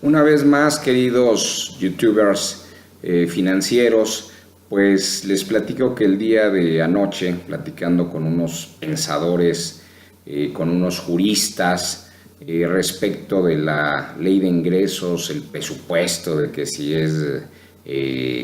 Una vez más, queridos youtubers financieros, pues les platico que el día de anoche, platicando con unos pensadores, con unos juristas, respecto de la ley de ingresos, el presupuesto, de que si es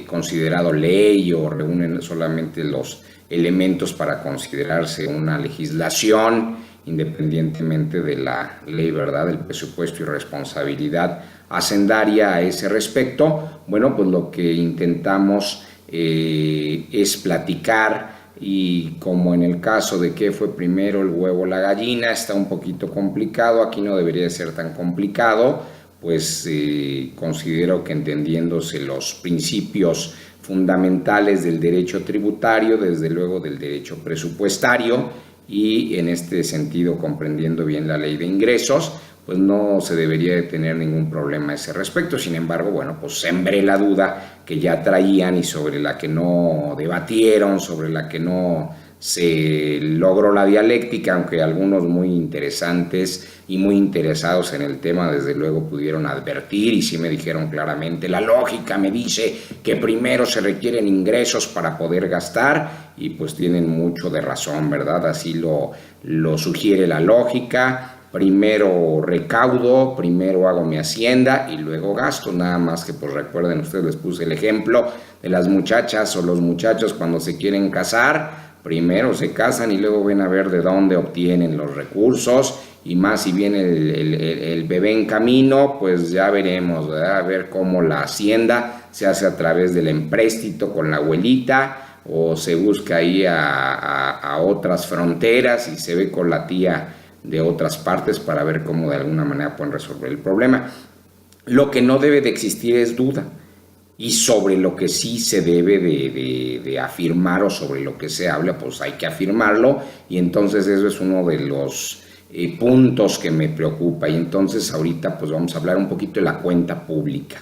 considerado ley o reúnen solamente los elementos para considerarse una legislación, independientemente de la ley, ¿verdad?, del presupuesto y responsabilidad hacendaria a ese respecto. Bueno, pues lo que intentamos es platicar, y como en el caso de que fue primero el huevo o la gallina, está un poquito complicado, aquí no debería ser tan complicado, pues considero que entendiéndose los principios fundamentales del derecho tributario, desde luego del derecho presupuestario, y en este sentido comprendiendo bien la ley de ingresos, pues no se debería de tener ningún problema a ese respecto. Sin embargo, bueno, pues sembré la duda que ya traían y sobre la que no debatieron, sobre la que no se logró la dialéctica, aunque algunos muy interesantes y muy interesados en el tema desde luego pudieron advertir y sí me dijeron claramente: la lógica me dice que primero se requieren ingresos para poder gastar, y pues tienen mucho de razón, ¿verdad? Así lo sugiere la lógica. Primero recaudo, primero hago mi hacienda y luego gasto. Nada más que pues recuerden ustedes, les puse el ejemplo de las muchachas o los muchachos cuando se quieren casar. Primero se casan y luego ven a ver de dónde obtienen los recursos, y más si viene el bebé en camino, pues ya veremos, ¿verdad? A ver cómo la hacienda se hace a través del empréstito con la abuelita, o se busca ahí a otras fronteras y se ve con la tía de otras partes para ver cómo de alguna manera pueden resolver el problema. Lo que no debe de existir es duda, y sobre lo que sí se debe de afirmar, o sobre lo que se habla, pues hay que afirmarlo, y entonces eso es uno de los puntos que me preocupa. Y entonces ahorita pues vamos a hablar un poquito de la cuenta pública.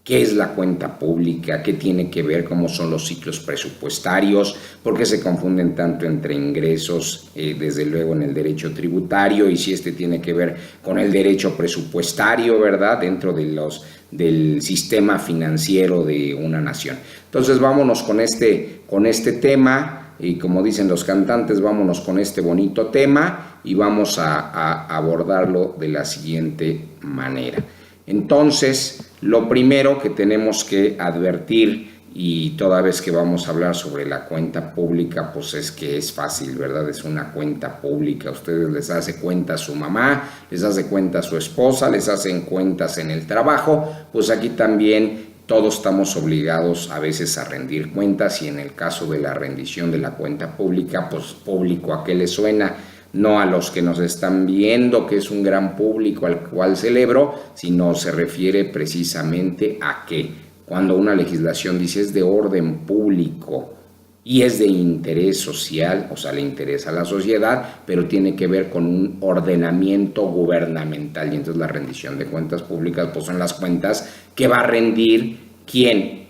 ¿Qué es la cuenta pública? ¿Qué tiene que ver? ¿Cómo son los ciclos presupuestarios? ¿Por qué se confunden tanto entre ingresos, desde luego en el derecho tributario, y si este tiene que ver con el derecho presupuestario, ¿verdad?, dentro del sistema financiero de una nación? Entonces vámonos con este tema, y como dicen los cantantes, vámonos con este bonito tema y vamos a abordarlo de la siguiente manera. Entonces, lo primero que tenemos que advertir, y toda vez que vamos a hablar sobre la cuenta pública, pues es que es fácil, ¿verdad? Es una cuenta pública. Ustedes les hace cuenta a su mamá, les hace cuenta a su esposa, les hacen cuentas en el trabajo, pues aquí también todos estamos obligados a veces a rendir cuentas, y en el caso de la rendición de la cuenta pública, pues público, ¿a qué le suena? No a los que nos están viendo, que es un gran público al cual celebro, sino se refiere precisamente a que cuando una legislación dice es de orden público y es de interés social, o sea, le interesa a la sociedad, pero tiene que ver con un ordenamiento gubernamental, y entonces la rendición de cuentas públicas pues son las cuentas que va a rendir ¿quién?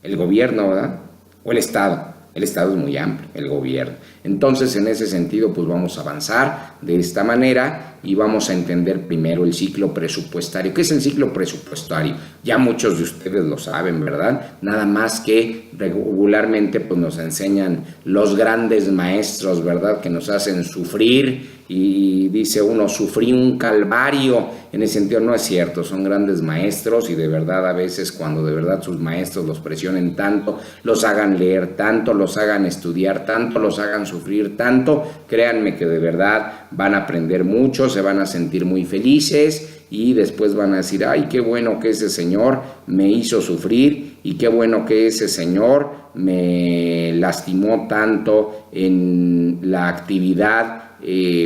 El gobierno, ¿verdad? O el Estado. El Estado es muy amplio, el gobierno. Entonces, en ese sentido, pues vamos a avanzar de esta manera y vamos a entender primero el ciclo presupuestario. ¿Qué es el ciclo presupuestario? Ya muchos de ustedes lo saben, ¿verdad? Nada más que regularmente pues nos enseñan los grandes maestros, ¿verdad?, que nos hacen sufrir, y dice uno, sufrí un calvario. En ese sentido no es cierto, son grandes maestros, y de verdad a veces cuando de verdad sus maestros los presionen tanto, los hagan leer tanto, los hagan estudiar tanto, los hagan sufrir tanto, créanme que de verdad van a aprender mucho, se van a sentir muy felices, y después van a decir, ay, qué bueno que ese señor me hizo sufrir, y qué bueno que ese señor me lastimó tanto en la actividad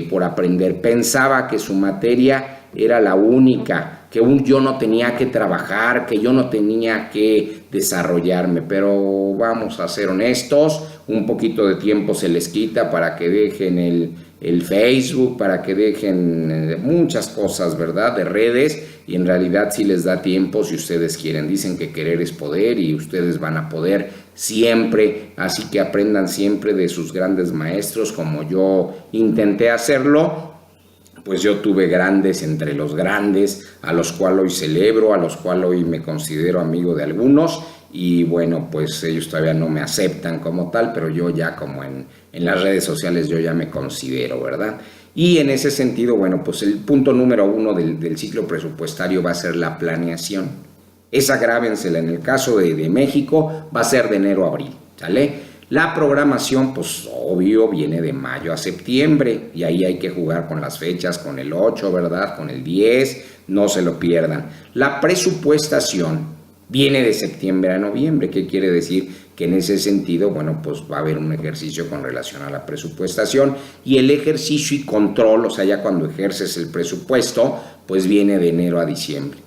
por aprender. Pensaba que su materia era la única, que yo no tenía que trabajar, que yo no tenía que desarrollarme, pero vamos a ser honestos, un poquito de tiempo se les quita para que dejen el Facebook, para que dejen muchas cosas, ¿verdad?, de redes, y en realidad sí les da tiempo si ustedes quieren. Dicen que querer es poder, y ustedes van a poder siempre, así que aprendan siempre de sus grandes maestros, como yo intenté hacerlo, pues yo tuve grandes entre los grandes, a los cuales hoy celebro, a los cuales hoy me considero amigo de algunos, y bueno, pues ellos todavía no me aceptan como tal, pero yo ya como en las redes sociales yo ya me considero, ¿verdad? Y en ese sentido, bueno, pues el punto número 1 del ciclo presupuestario va a ser la planeación. Esa grábensela, en el caso de México va a ser de enero a abril, ¿sale? La programación, pues obvio, viene de mayo a septiembre y ahí hay que jugar con las fechas, con el 8, ¿verdad? Con el 10, no se lo pierdan. La presupuestación viene de septiembre a noviembre. ¿Qué quiere decir? Que en ese sentido, bueno, pues va a haber un ejercicio con relación a la presupuestación y el ejercicio y control, o sea, ya cuando ejerces el presupuesto, pues viene de enero a diciembre.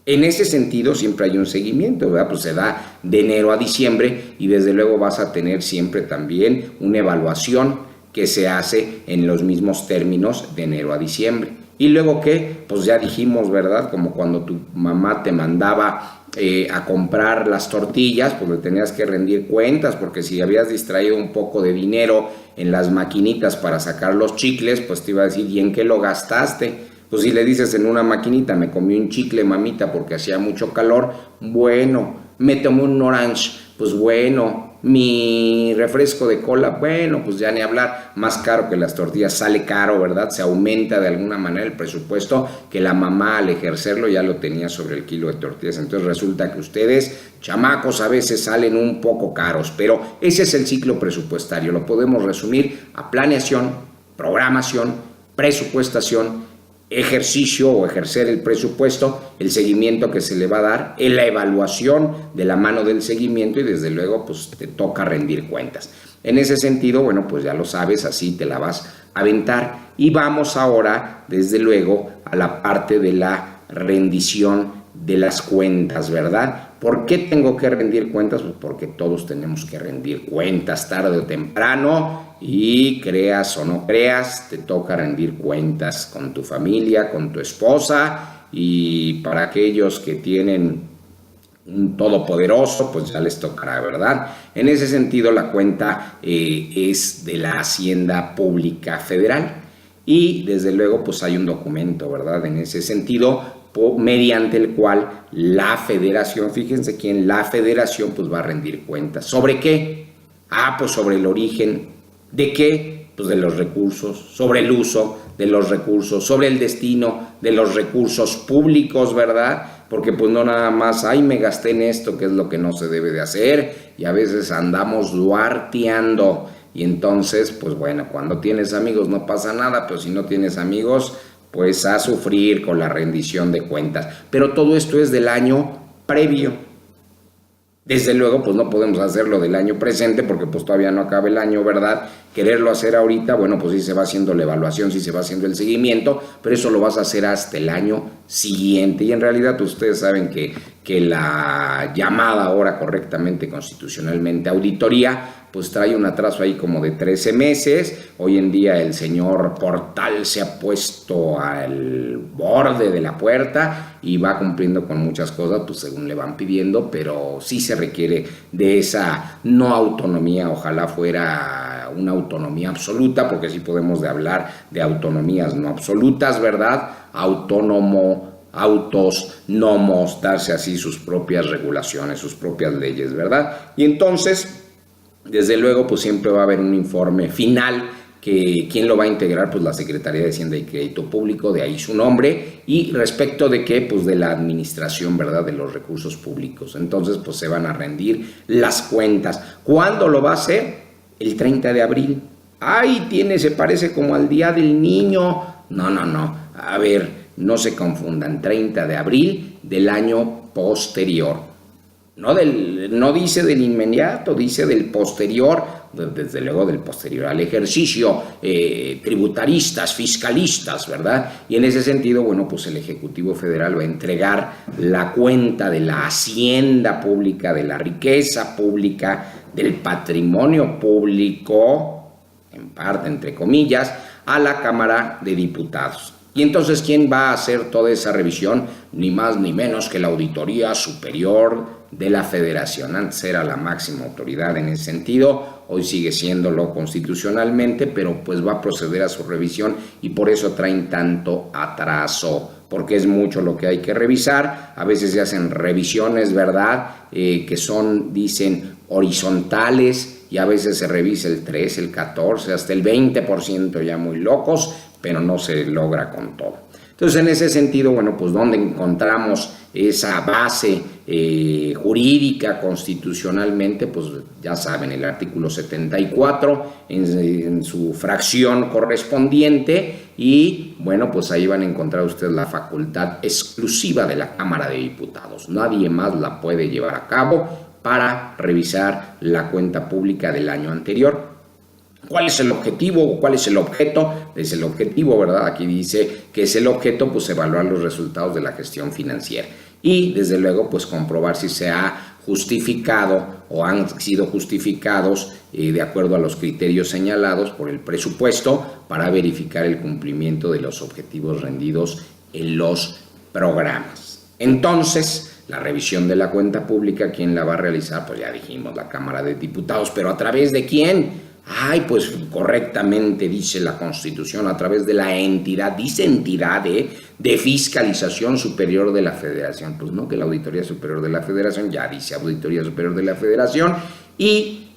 En ese sentido siempre hay un seguimiento, ¿verdad? Pues se da de enero a diciembre y desde luego vas a tener siempre también una evaluación que se hace en los mismos términos de enero a diciembre. Y luego ¿qué? Pues ya dijimos, ¿verdad? Como cuando tu mamá te mandaba a comprar las tortillas, pues le tenías que rendir cuentas, porque si habías distraído un poco de dinero en las maquinitas para sacar los chicles, pues te iba a decir, ¿y en qué lo gastaste? Pues si le dices en una maquinita, me comí un chicle, mamita, porque hacía mucho calor, bueno, me tomé un orange, pues bueno, mi refresco de cola, bueno, pues ya ni hablar, más caro que las tortillas, sale caro, ¿verdad? Se aumenta de alguna manera el presupuesto que la mamá al ejercerlo ya lo tenía sobre el kilo de tortillas. Entonces resulta que ustedes, chamacos, a veces salen un poco caros, pero ese es el ciclo presupuestario. Lo podemos resumir a planeación, programación, presupuestación, ejercicio o ejercer el presupuesto, el seguimiento que se le va a dar, la evaluación de la mano del seguimiento y desde luego pues te toca rendir cuentas. En ese sentido, bueno, pues ya lo sabes, así te la vas a aventar. Y vamos ahora, desde luego, a la parte de la rendición de las cuentas, ¿verdad? ¿Por qué tengo que rendir cuentas? Pues porque todos tenemos que rendir cuentas tarde o temprano y creas o no creas, te toca rendir cuentas con tu familia, con tu esposa y para aquellos que tienen un todopoderoso, pues ya les tocará, ¿verdad? En ese sentido, la cuenta es de la Hacienda Pública Federal y desde luego pues hay un documento, ¿verdad? En ese sentido, mediante el cual la federación, fíjense que en la federación pues va a rendir cuentas. ¿Sobre qué? Pues sobre el origen. ¿De qué? Pues de los recursos, sobre el uso de los recursos, sobre el destino de los recursos públicos, ¿verdad? Porque pues no nada más, me gasté en esto, que es lo que no se debe de hacer, y a veces andamos duarteando, y entonces, pues bueno, cuando tienes amigos no pasa nada, pero si no tienes amigos, pues a sufrir con la rendición de cuentas. Pero todo esto es del año previo. Desde luego, pues no podemos hacerlo del año presente porque pues todavía no acaba el año, ¿verdad? Quererlo hacer ahorita, bueno, pues sí se va haciendo la evaluación, sí se va haciendo el seguimiento, pero eso lo vas a hacer hasta el año siguiente. Y en realidad pues, ustedes saben que la llamada ahora correctamente constitucionalmente auditoría, pues trae un atraso ahí como de 13 meses. Hoy en día el señor Portal se ha puesto al borde de la puerta y va cumpliendo con muchas cosas, pues según le van pidiendo, pero sí se requiere de esa no autonomía, ojalá fuera una autonomía absoluta, porque sí podemos hablar de autonomías no absolutas, ¿verdad? Autónomo, autos, nomos, darse así sus propias regulaciones, sus propias leyes, ¿verdad? Y entonces, desde luego, pues siempre va a haber un informe final que ¿quién lo va a integrar? Pues la Secretaría de Hacienda y Crédito Público, de ahí su nombre, y respecto de qué, pues de la administración, ¿verdad?, de los recursos públicos. Entonces, pues se van a rendir las cuentas. ¿Cuándo lo va a hacer? El 30 de abril. Se parece como al Día del Niño. No. A ver, no se confundan, 30 de abril del año posterior. No dice del inmediato, dice del posterior, desde luego del posterior al ejercicio, tributaristas, fiscalistas, ¿verdad? Y en ese sentido, bueno, pues el Ejecutivo Federal va a entregar la cuenta de la hacienda pública, de la riqueza pública, del patrimonio público, en parte, entre comillas, a la Cámara de Diputados. Y entonces, ¿quién va a hacer toda esa revisión? Ni más ni menos que la Auditoría Superior de la Federación. Antes era la máxima autoridad en ese sentido, hoy sigue siéndolo constitucionalmente, pero pues va a proceder a su revisión y por eso traen tanto atraso, porque es mucho lo que hay que revisar. A veces se hacen revisiones, ¿verdad? Que son, dicen, horizontales, y a veces se revisa el 3, el 14, hasta el 20%, ya muy locos, pero no se logra con todo. Entonces, en ese sentido, bueno, pues ¿dónde encontramos esa base jurídica constitucionalmente? Pues ya saben, el artículo 74 en su fracción correspondiente, y bueno, pues ahí van a encontrar ustedes la facultad exclusiva de la Cámara de Diputados. Nadie más la puede llevar a cabo para revisar la cuenta pública del año anterior. ¿Cuál es el objetivo o cuál es el objeto? Es el objetivo, ¿verdad? Aquí dice que es el objeto, pues evaluar los resultados de la gestión financiera y desde luego pues comprobar si se ha justificado o han sido justificados de acuerdo a los criterios señalados por el presupuesto para verificar el cumplimiento de los objetivos rendidos en los programas. Entonces, la revisión de la cuenta pública, ¿quién la va a realizar? Pues ya dijimos, la Cámara de Diputados, pero ¿a través de quién? Ay, pues correctamente dice la Constitución, a través de la entidad, dice entidad de fiscalización superior de la Federación. Pues no, que la Auditoría Superior de la Federación, ya dice Auditoría Superior de la Federación, y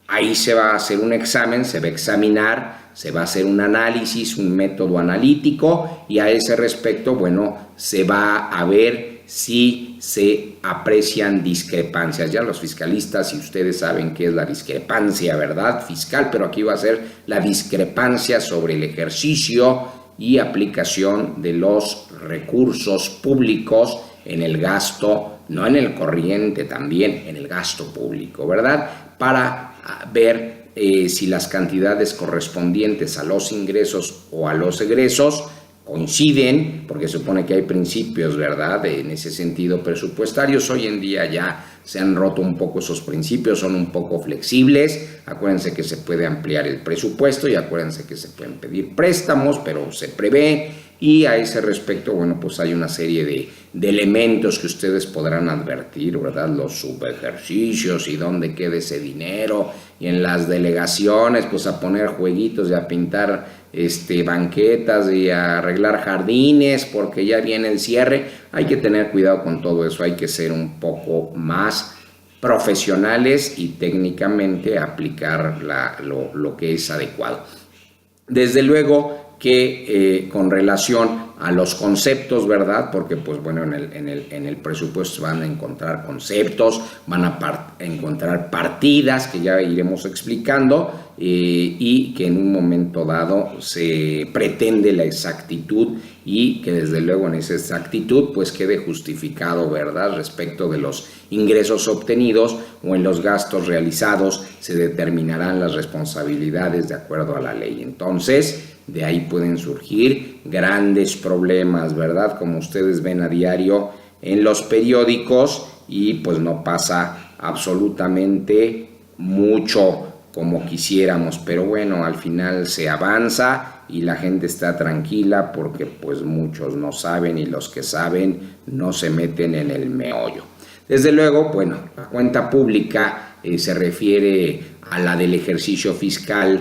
ahí se va a hacer un examen, se va a examinar, se va a hacer un análisis, un método analítico, y a ese respecto, bueno, se va a ver si se aprecian discrepancias. Ya los fiscalistas, y ustedes saben qué es la discrepancia, ¿verdad? Fiscal, pero aquí va a ser la discrepancia sobre el ejercicio y aplicación de los recursos públicos en el gasto, no en el corriente, también en el gasto público, ¿verdad? Para ver si las cantidades correspondientes a los ingresos o a los egresos coinciden, porque se supone que hay principios, ¿verdad?, en ese sentido presupuestarios. Hoy en día ya se han roto un poco esos principios, son un poco flexibles. Acuérdense que se puede ampliar el presupuesto y acuérdense que se pueden pedir préstamos, pero se prevé, y a ese respecto, bueno, pues hay una serie de elementos que ustedes podrán advertir, ¿verdad? Los subejercicios y dónde queda ese dinero, y en las delegaciones, pues a poner jueguitos y a pintar banquetas y a arreglar jardines porque ya viene el cierre. Hay que tener cuidado con todo eso, hay que ser un poco más profesionales y técnicamente aplicar lo que es adecuado. Desde luego que con relación a los conceptos, ¿verdad? Porque pues bueno, en el presupuesto van a encontrar conceptos, van a encontrar partidas que ya iremos explicando, y que en un momento dado se pretende la exactitud, y que desde luego en esa exactitud pues quede justificado, ¿verdad? Respecto de los ingresos obtenidos o en los gastos realizados se determinarán las responsabilidades de acuerdo a la ley. Entonces, de ahí pueden surgir grandes problemas, ¿verdad? Como ustedes ven a diario en los periódicos, y pues no pasa absolutamente mucho como quisiéramos, pero bueno, al final se avanza y la gente está tranquila porque pues muchos no saben, y los que saben no se meten en el meollo. Desde luego, bueno, la cuenta pública se refiere a la del ejercicio fiscal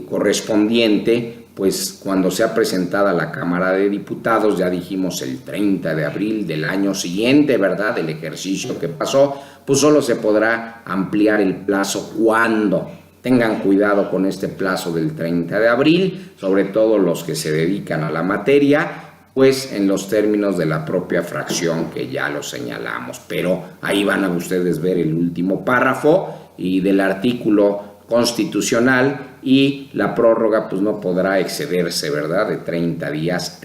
correspondiente, pues cuando sea presentada a la Cámara de Diputados, ya dijimos el 30 de abril del año siguiente, ¿verdad?, del ejercicio que pasó, pues solo se podrá ampliar el plazo cuando. Tengan cuidado con este plazo del 30 de abril, sobre todo los que se dedican a la materia, pues en los términos de la propia fracción que ya lo señalamos. Pero ahí van a ustedes ver el último párrafo y del artículo constitucional, y la prórroga pues no podrá excederse, ¿verdad?, de 30 días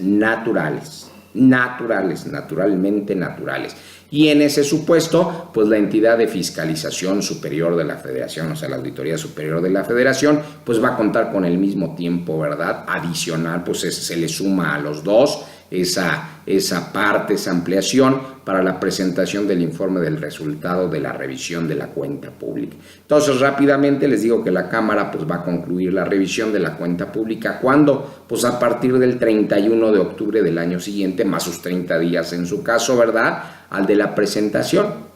naturalmente naturales. Y en ese supuesto, pues la entidad de fiscalización superior de la Federación, o sea, la Auditoría Superior de la Federación, pues va a contar con el mismo tiempo, ¿verdad?, adicional, pues se le suma a los dos, esa parte, esa ampliación para la presentación del informe del resultado de la revisión de la cuenta pública. Entonces, rápidamente les digo que la Cámara pues va a concluir la revisión de la cuenta pública. ¿Cuándo? Pues a partir del 31 de octubre del año siguiente, más sus 30 días en su caso, ¿verdad?, al de la presentación.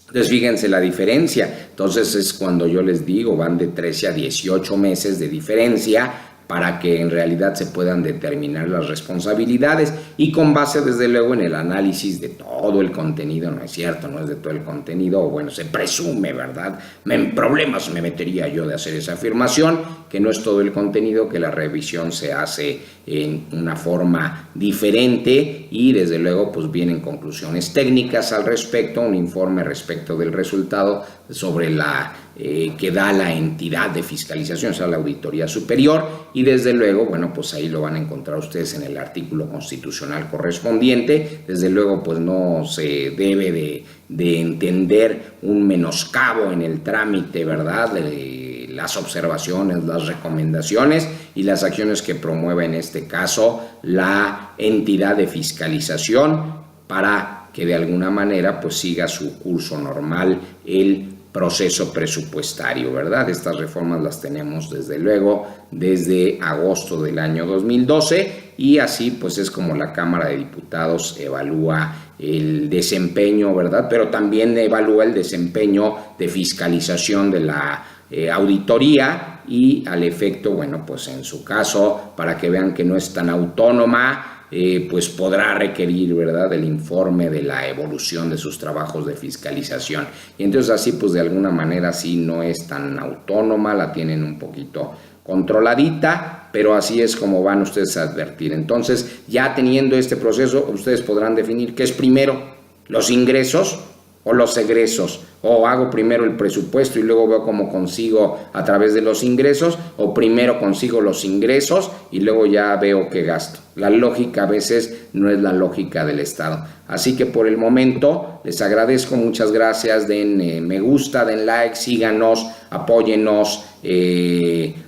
Entonces, fíjense la diferencia. Entonces, es cuando yo les digo, van de 13 a 18 meses de diferencia para que en realidad se puedan determinar las responsabilidades y con base desde luego en el análisis de todo el contenido. No es cierto, no es de todo el contenido, o bueno, se presume, ¿verdad? En problemas me metería yo de hacer esa afirmación, que no es todo el contenido, que la revisión se hace en una forma diferente y desde luego pues vienen conclusiones técnicas al respecto, un informe respecto del resultado sobre la que da la entidad de fiscalización, o sea, la Auditoría Superior, y desde luego, bueno, pues ahí lo van a encontrar ustedes en el artículo constitucional correspondiente. Desde luego, pues no se debe de entender un menoscabo en el trámite, ¿verdad?, de las observaciones, las recomendaciones y las acciones que promueve en este caso la entidad de fiscalización para que de alguna manera pues siga su curso normal el proceso presupuestario, ¿verdad? Estas reformas las tenemos desde luego desde agosto del año 2012 y así pues es como la Cámara de Diputados evalúa el desempeño, ¿verdad? Pero también evalúa el desempeño de fiscalización de la auditoría y al efecto, bueno, pues en su caso, para que vean que no es tan autónoma, pues podrá requerir, ¿verdad?, el informe de la evolución de sus trabajos de fiscalización. Y entonces así, pues de alguna manera sí no es tan autónoma, la tienen un poquito controladita, pero así es como van ustedes a advertir. Entonces, ya teniendo este proceso, ustedes podrán definir qué es primero, los ingresos o los egresos, o hago primero el presupuesto y luego veo cómo consigo a través de los ingresos, o primero consigo los ingresos y luego ya veo qué gasto. La lógica a veces no es la lógica del Estado. Así que por el momento les agradezco, muchas gracias, den me gusta, den like, síganos, apóyennos,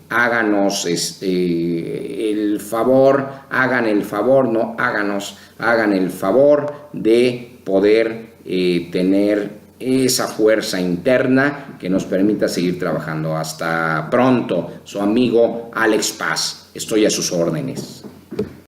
háganos el favor, hagan el favor de poder tener esa fuerza interna que nos permita seguir trabajando. Hasta pronto, su amigo Alex Paz. Estoy a sus órdenes.